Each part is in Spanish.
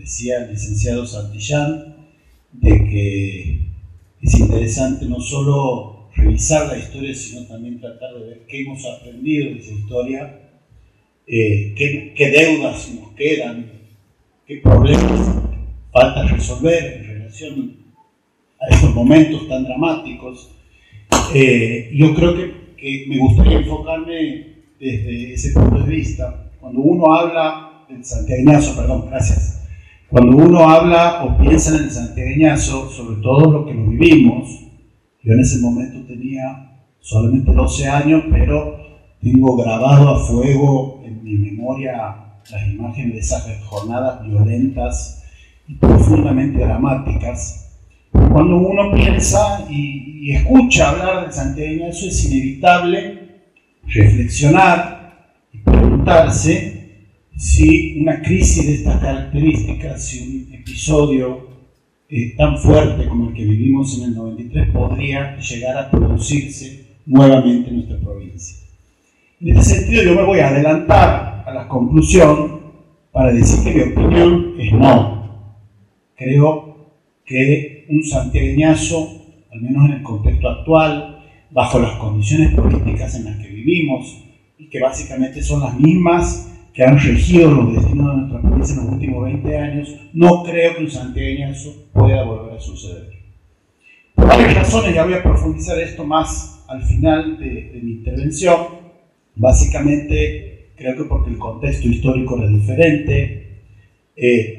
decía el licenciado Santillán, de que es interesante no solo revisar la historia, sino también tratar de ver qué hemos aprendido de esa historia, qué deudas nos quedan, qué problemas falta resolver en relación a estos momentos tan dramáticos. Yo creo que me gustaría enfocarme desde ese punto de vista. Cuando uno habla del santiagueñazo, perdón, gracias. Cuando uno habla o piensa en el santiagueñazo, sobre todo lo que lo vivimos, yo en ese momento tenía solamente 12 años, pero tengo grabado a fuego en mi memoria las imágenes de esas jornadas violentas y profundamente dramáticas. Cuando uno piensa y escucha hablar del santiagueñazo, es inevitable reflexionar y preguntarse si una crisis de estas características, si un episodio tan fuerte como el que vivimos en el 93 podría llegar a producirse nuevamente en nuestra provincia. En ese sentido yo me voy a adelantar a la conclusión para decir que mi opinión es no. Creo que un santiagueñazo, al menos en el contexto actual, bajo las condiciones políticas en las que vivimos y que básicamente son las mismas que han regido los destinos de nuestra provincia en los últimos 20 años, no creo que un santiagueñazo pueda volver a suceder. Por varias razones, ya voy a profundizar esto más al final de mi intervención. Básicamente, creo que porque el contexto histórico era diferente,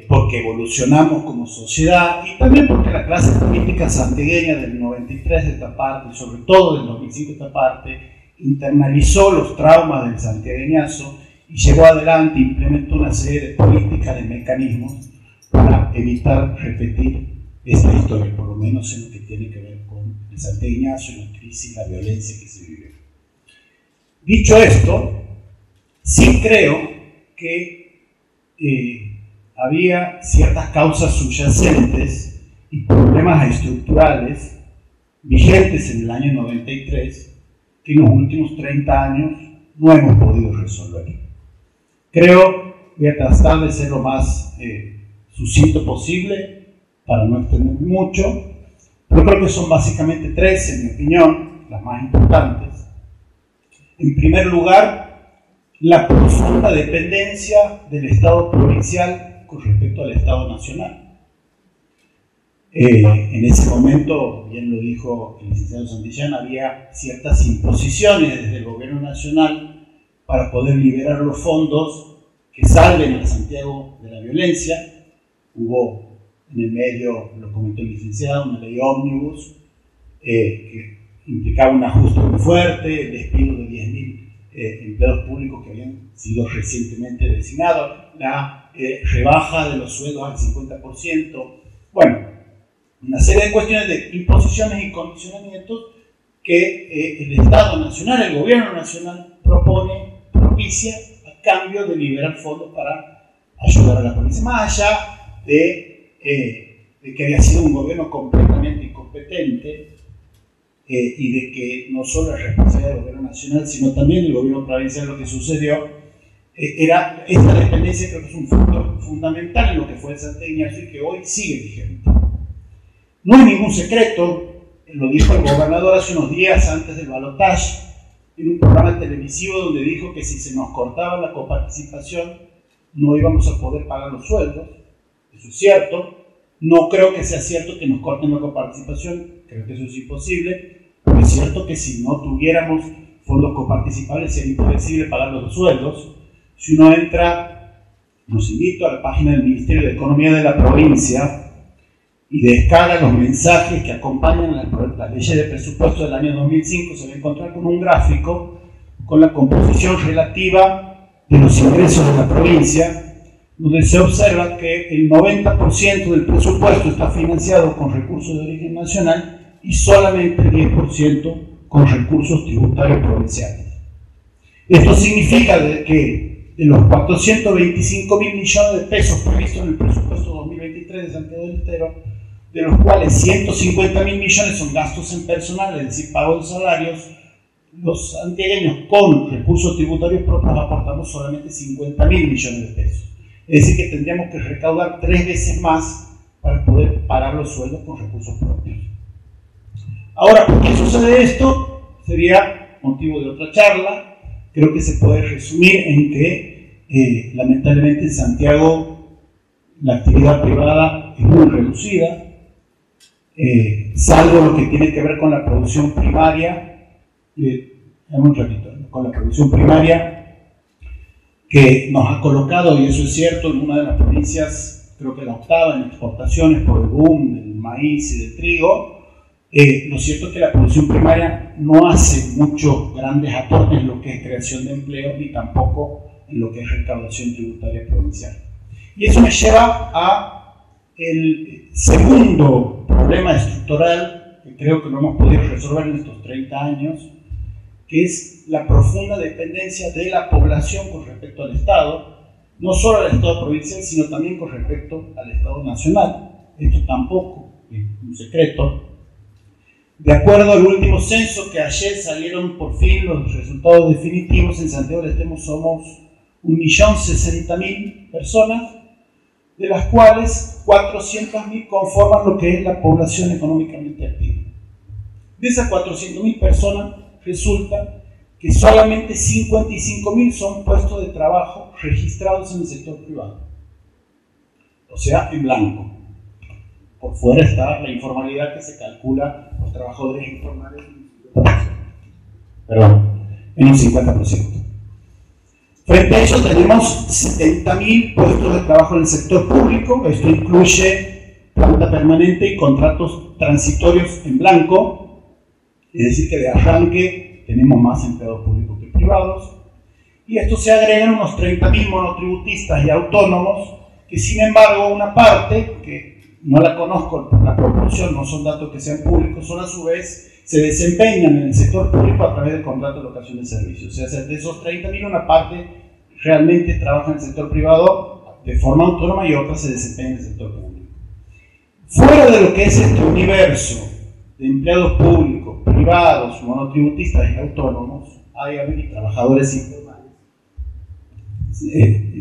porque evolucionamos como sociedad y también porque la clase política santiagueña del 93 de esta parte, y sobre todo del 2005 de esta parte, internalizó los traumas del santiagueñazo y llevó adelante, implementó una serie de políticas, de mecanismos para evitar repetir esta historia, por lo menos en lo que tiene que ver con el santiagueñazo y la crisis y la violencia que se vivió. Dicho esto, sí creo que había ciertas causas subyacentes y problemas estructurales vigentes en el año 93 que en los últimos 30 años no hemos podido resolver. Creo, voy a tratar de ser lo más sucinto posible para no extenderme mucho, pero creo que son básicamente tres, en mi opinión, las más importantes. En primer lugar, la profunda dependencia del Estado provincial con respecto al Estado nacional. En ese momento, bien lo dijo el licenciado Santillán, había ciertas imposiciones desde el gobierno nacional para poder liberar los fondos que salven a Santiago de la violencia. Hubo en el medio, lo comentó el licenciado, una ley ómnibus que implicaba un ajuste muy fuerte, el despido de 10.000 empleados públicos que habían sido recientemente designados, la rebaja de los sueldos al 50%, bueno, una serie de cuestiones de imposiciones y condicionamientos que el Estado Nacional, el Gobierno Nacional propicia a cambio de liberar fondos para ayudar a la provincia, más allá de que había sido un gobierno completamente incompetente y de que no solo es responsabilidad del Gobierno Nacional, sino también del Gobierno provincial. Lo que sucedió era esta dependencia, creo que es un factor fundamental en lo que fue el santiagueñazo y que hoy sigue vigente. No es ningún secreto, lo dijo el gobernador hace unos días antes del balotaje, en un programa televisivo donde dijo que si se nos cortaba la coparticipación no íbamos a poder pagar los sueldos. Eso es cierto. No creo que sea cierto que nos corten la coparticipación, creo que eso es imposible, pero es cierto que si no tuviéramos fondos coparticipables sería imposible pagar los sueldos. Si uno entra, los invito a la página del Ministerio de Economía de la provincia y descarga los mensajes que acompañan la ley de presupuesto del año 2005, se va a encontrar con un gráfico con la composición relativa de los ingresos de la provincia, donde se observa que el 90% del presupuesto está financiado con recursos de origen nacional y solamente el 10% con recursos tributarios provinciales. Esto significa que de los 425.000 millones de pesos previstos en el presupuesto 2023 de Santiago del Estero, de los cuales 150.000 millones son gastos en personal, es decir, pago de salarios, los santiagueños con recursos tributarios propios aportamos solamente 50.000 millones de pesos. Es decir, que tendríamos que recaudar 3 veces más para poder pagar los sueldos con recursos propios. Ahora, ¿por qué sucede esto? Sería motivo de otra charla. Creo que se puede resumir en que lamentablemente en Santiago la actividad privada es muy reducida, salvo lo que tiene que ver con la producción primaria, un ratito, con la producción primaria que nos ha colocado, y eso es cierto, en una de las provincias, creo que la octava en exportaciones por el boom del maíz y del trigo. Lo cierto es que la producción primaria no hace muchos grandes aportes en lo que es creación de empleo ni tampoco en lo que es recaudación tributaria provincial. Y eso me lleva a el segundo problema estructural que creo que no hemos podido resolver en estos 30 años, que es la profunda dependencia de la población con respecto al Estado, no solo al Estado provincial, sino también con respecto al Estado nacional. Esto tampoco es un secreto. De acuerdo al último censo que ayer salieron por fin los resultados definitivos, en Santiago del Estero somos 1.060.000 personas, de las cuales 400.000 conforman lo que es la población económicamente activa. De esas 400.000 personas resulta que solamente 55.000 son puestos de trabajo registrados en el sector privado, o sea, en blanco. Por fuera está la informalidad que se calcula los trabajadores informales en un 50%. Frente a eso tenemos 70.000 puestos de trabajo en el sector público. Esto incluye planta permanente y contratos transitorios en blanco, es decir que de arranque tenemos más empleados públicos que privados. Y a esto se agregan unos 30.000 monotributistas y autónomos que, sin embargo, una parte que no la conozco por la proporción, no son datos que sean públicos, son a su vez, se desempeñan en el sector público a través del contrato de locación de servicios. O sea, de esos 30.000, una parte realmente trabaja en el sector privado de forma autónoma y otra se desempeña en el sector público. Fuera de lo que es este universo de empleados públicos, privados, monotributistas y autónomos, hay trabajadores informales.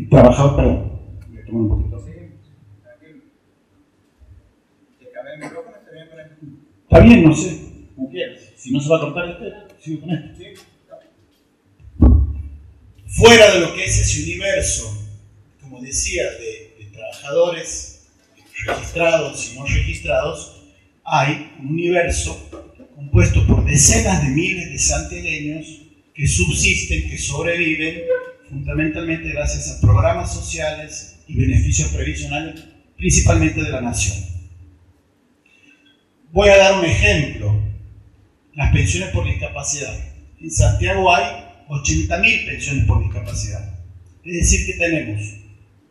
Perdón, me tomé un poquito. Está bien, no sé, como quieras. Si no se va a cortar este, sigo con esto. ¿Sí? Fuera de lo que es ese universo, como decía, de trabajadores registrados y no registrados, hay un universo compuesto por decenas de miles de santiagueños que subsisten, que sobreviven, fundamentalmente gracias a programas sociales y beneficios previsionales, principalmente de la nación. Voy a dar un ejemplo, las pensiones por discapacidad. En Santiago hay 80.000 pensiones por discapacidad. Es decir, que tenemos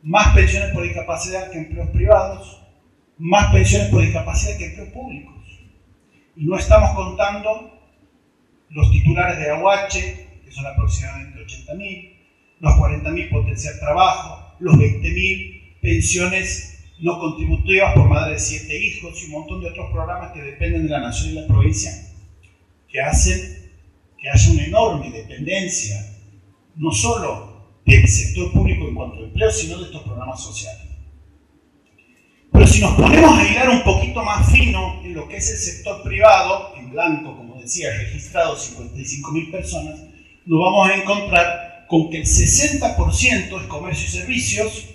más pensiones por discapacidad que empleos privados, más pensiones por discapacidad que empleos públicos. Y no estamos contando los titulares de AUH, que son aproximadamente 80.000, los 40.000 potencial trabajo, los 20.000 pensiones no contributivas por madre de 7 hijos y un montón de otros programas que dependen de la nación y la provincia, que hacen que haya una enorme dependencia, no solo del sector público en cuanto a empleo, sino de estos programas sociales. Pero si nos ponemos a hilar un poquito más fino en lo que es el sector privado, en blanco, como decía, registrados 55.000 personas, nos vamos a encontrar con que el 60% es comercio y servicios,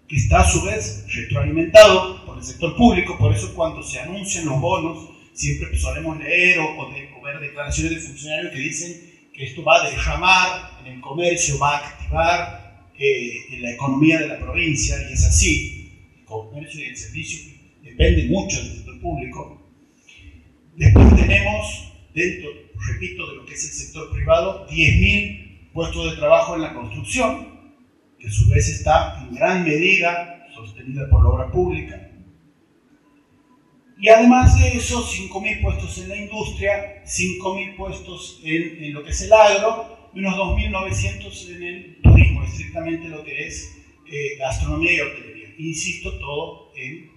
que está a su vez retroalimentado por el sector público. Por eso cuando se anuncian los bonos, siempre solemos leer o ver declaraciones de funcionarios que dicen que esto va a derramar en el comercio, va a activar en la economía de la provincia, y es así. El comercio y el servicio depende mucho del sector público. Después tenemos, dentro, repito, de lo que es el sector privado, 10.000 puestos de trabajo en la construcción, que a su vez está en gran medida sostenida por la obra pública. Y además de eso, 5.000 puestos en la industria, 5.000 puestos en lo que es el agro, y unos 2.900 en el turismo, estrictamente lo que es gastronomía y hotelería. Insisto, todo en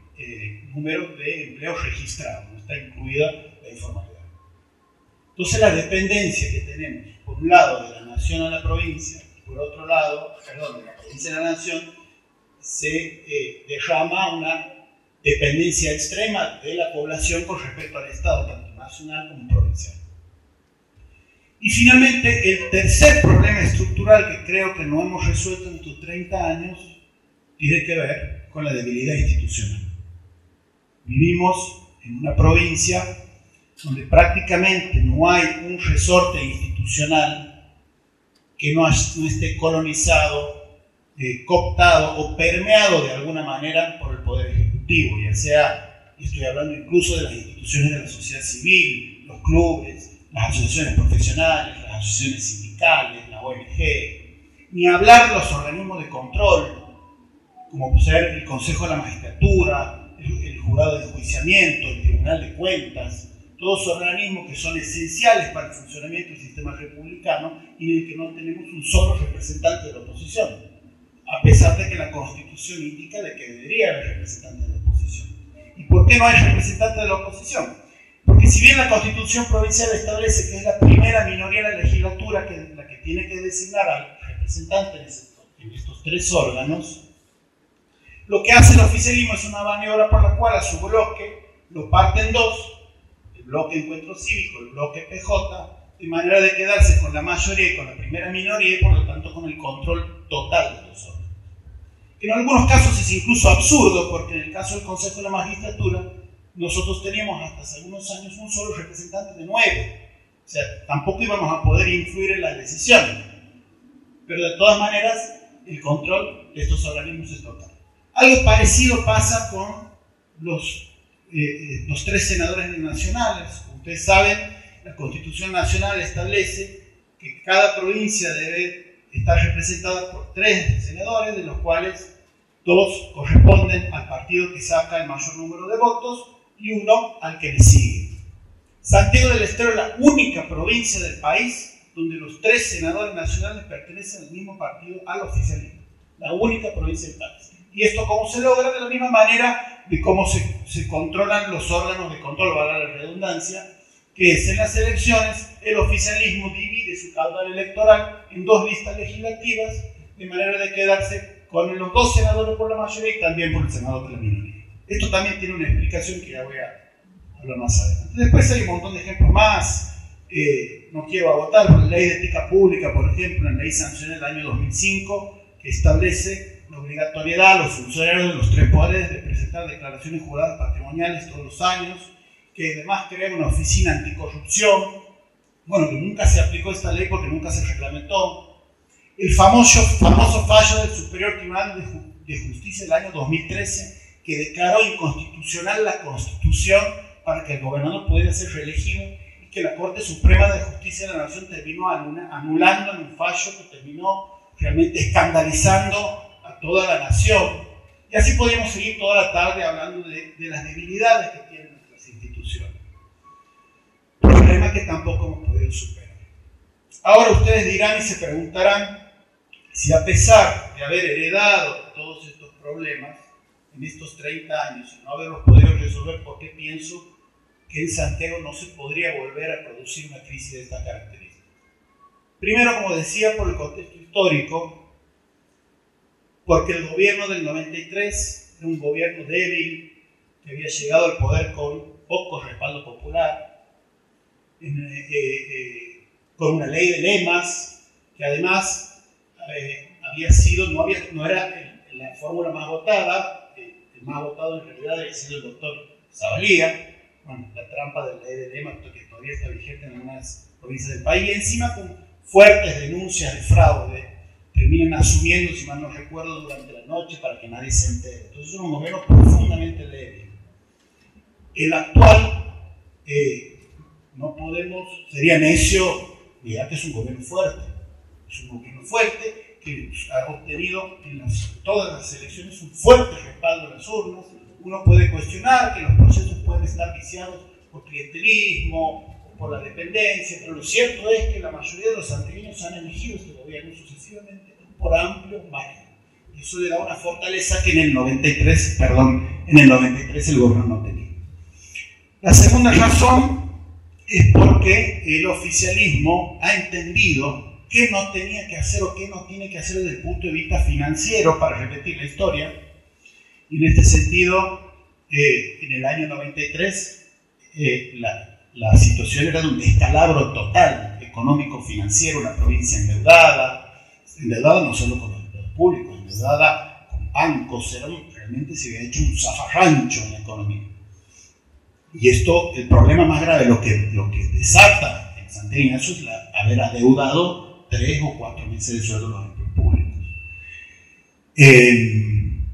número de empleos registrados, no está incluida la informalidad. Entonces la dependencia que tenemos, por un lado de la nación a la provincia, y por otro lado, de la provincia a la nación, se derrama una dependencia extrema de la población con respecto al Estado, tanto nacional como provincial. Y finalmente, el tercer problema estructural que creo que no hemos resuelto en estos 30 años tiene que ver con la debilidad institucional. Vivimos en una provincia donde prácticamente no hay un resorte institucional que no esté colonizado, cooptado o permeado de alguna manera por el Poder Ejecutivo, ya sea, estoy hablando incluso de las instituciones de la sociedad civil, los clubes, las asociaciones profesionales, las asociaciones sindicales, la ONG, ni hablar de los organismos de control, como puede ser el Consejo de la Magistratura, el Jurado de Enjuiciamiento, el Tribunal de Cuentas, todos organismos que son esenciales para el funcionamiento del sistema republicano y en el que no tenemos un solo representante de la oposición, a pesar de que la Constitución indica de que debería haber representantes de la oposición. ¿Y por qué no hay representantes de la oposición? Porque si bien la Constitución provincial establece que es la primera minoría de la legislatura la que tiene que designar al representante en estos tres órganos, lo que hace el oficialismo es una maniobra por la cual a su bloque lo parte en dos, el bloque Encuentro Cívico, el bloque PJ, de manera de quedarse con la mayoría y con la primera minoría y por lo tanto con el control total de los órganos. Que en algunos casos es incluso absurdo, porque en el caso del Consejo de la Magistratura nosotros teníamos hasta hace algunos años un solo representante de 9, o sea, tampoco íbamos a poder influir en las decisiones, pero de todas maneras el control de estos organismos es total. Algo parecido pasa con los tres senadores nacionales. Como ustedes saben, la Constitución Nacional establece que cada provincia debe estar representada por 3 senadores, de los cuales 2 corresponden al partido que saca el mayor número de votos y 1 al que le sigue. Santiago del Estero es la única provincia del país donde los 3 senadores nacionales pertenecen al mismo partido, al oficialismo. La única provincia del país. ¿Y esto cómo se logra? De la misma manera de cómo se controlan los órganos de control, valga la redundancia, que es en las elecciones el oficialismo divide su caudal electoral en 2 listas legislativas, de manera de quedarse con los 2 senadores por la mayoría y también por el senador por la minoría. Esto también tiene una explicación que ya voy a hablar más adelante. Después hay un montón de ejemplos más. No quiero agotar, pero la ley de ética pública, por ejemplo, la ley sancionada del año 2005, que establece la obligatoriedad a los funcionarios de los 3 poderes de presentar declaraciones juradas patrimoniales todos los años, que además crea una oficina anticorrupción, bueno, que nunca se aplicó esta ley porque nunca se reglamentó. El famoso fallo del Superior Tribunal de Justicia del año 2013, que declaró inconstitucional la Constitución para que el gobernador pudiera ser reelegido y que la Corte Suprema de Justicia de la Nación terminó anulando en un fallo que terminó realmente escandalizando a toda la nación. Y así podríamos seguir toda la tarde hablando de las debilidades que tienen nuestras instituciones. Problema que tampoco hemos podido superar. Ahora ustedes dirán y se preguntarán si a pesar de haber heredado todos estos problemas en estos 30 años y no haberlos podido resolver, ¿por qué pienso que en Santiago no se podría volver a producir una crisis de esta característica? Primero, como decía, por el contexto histórico, porque el gobierno del 93 era un gobierno débil, que había llegado al poder con poco respaldo popular, con una ley de lemas, que además había sido, no era la fórmula más votada. El más votado en realidad había sido el doctor Zavalía. Bueno, la trampa de la ley de lemas, que todavía está vigente en algunas provincias del país, y encima con fuertes denuncias de fraude, terminan asumiendo, si mal no recuerdo, durante la noche para que nadie se entere. Entonces es un gobierno profundamente débil. El actual, no podemos, sería necio mirar que es un gobierno fuerte. Es un gobierno fuerte que ha obtenido en todas las elecciones un fuerte respaldo en las urnas. Uno puede cuestionar que los procesos pueden estar viciados por clientelismo, por la dependencia, pero lo cierto es que la mayoría de los santiagueños han elegido este gobierno sucesivamente por amplio margen. Y eso le da una fortaleza que en el 93 el gobierno no tenía. La segunda razón es porque el oficialismo ha entendido qué no tenía que hacer o qué no tiene que hacer desde el punto de vista financiero para repetir la historia. Y en este sentido, en el año 93, la situación era de un descalabro total, económico-financiero, una provincia endeudada no solo con los empleados públicos, endeudada con bancos, realmente se había hecho un zafarrancho en la economía. Y esto, el problema más grave, lo que desata en Santiago Ignacio es haber adeudado 3 o 4 meses de sueldo a los empleados públicos.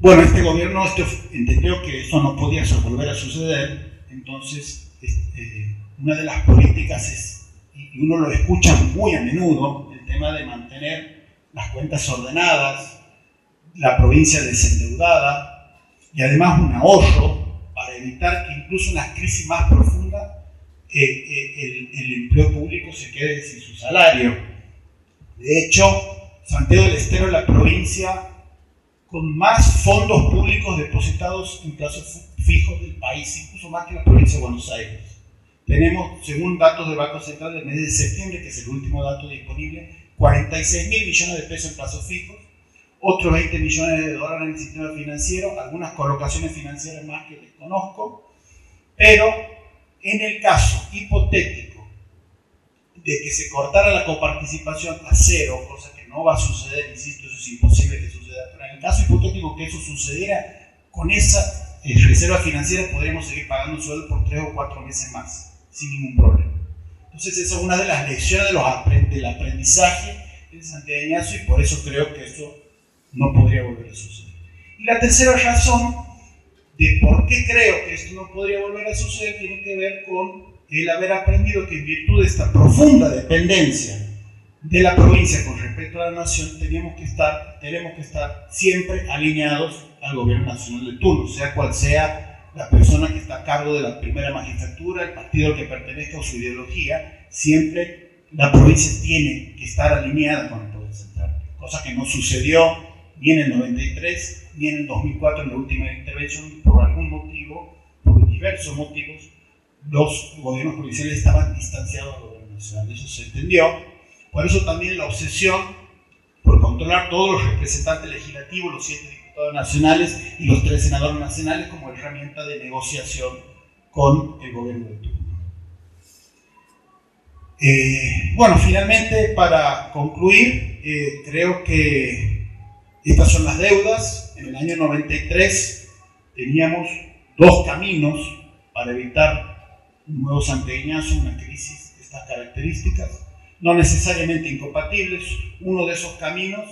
Bueno, este gobierno entendió que eso no podía volver a suceder, entonces una de las políticas es, y uno lo escucha muy a menudo, el tema de mantener las cuentas ordenadas, la provincia desendeudada y además un ahorro para evitar que incluso en las crisis más profundas el empleo público se quede sin su salario. De hecho, Santiago del Estero es la provincia con más fondos públicos depositados en plazos fijos del país, incluso más que la provincia de Buenos Aires. Tenemos, según datos del Banco Central del mes de septiembre, que es el último dato disponible, 46.000 millones de pesos en plazos fijos, otros 20 millones de dólares en el sistema financiero, algunas colocaciones financieras más que desconozco, pero en el caso hipotético de que se cortara la coparticipación a cero, cosa que no va a suceder, insisto, eso es imposible que suceda, pero en el caso hipotético que eso sucediera, con esa reserva financiera podríamos seguir pagando sueldo por 3 o 4 meses más, sin ningún problema. Entonces esa es una de las lecciones del aprendizaje en Santiago Ignacio y por eso creo que eso no podría volver a suceder. Y la tercera razón de por qué creo que esto no podría volver a suceder tiene que ver con el haber aprendido que en virtud de esta profunda dependencia de la provincia con respecto a la nación tenemos que estar siempre alineados al gobierno nacional de turno, sea cual sea la persona que está a cargo de la primera magistratura, el partido al que pertenezca o su ideología, siempre la provincia tiene que estar alineada con el poder central, cosa que no sucedió ni en el 93 ni en el 2004 en la última intervención. Por algún motivo, por diversos motivos, los gobiernos provinciales estaban distanciados del gobierno nacional. Eso se entendió. Por eso también la obsesión por controlar todos los representantes legislativos, los 7 diputados nacionales y los 3 senadores nacionales como herramienta de negociación con el gobierno de turno. Bueno, finalmente, para concluir, creo que estas son las deudas. En el año 93 teníamos 2 caminos para evitar un nuevo santiagueñazo, una crisis de estas características, no necesariamente incompatibles. Uno de esos caminos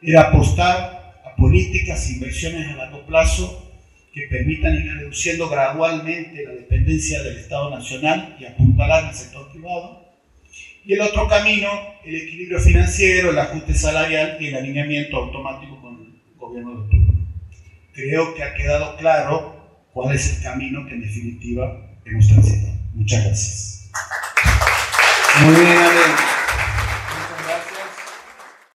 era apostar a políticas e inversiones a largo plazo que permitan ir reduciendo gradualmente la dependencia del Estado Nacional y apuntalar al sector privado. Y el otro camino, el equilibrio financiero, el ajuste salarial y el alineamiento automático con el gobierno de turno. Creo que ha quedado claro cuál es el camino que en definitiva hemos transitado. Muchas gracias. Muy bien, Ale.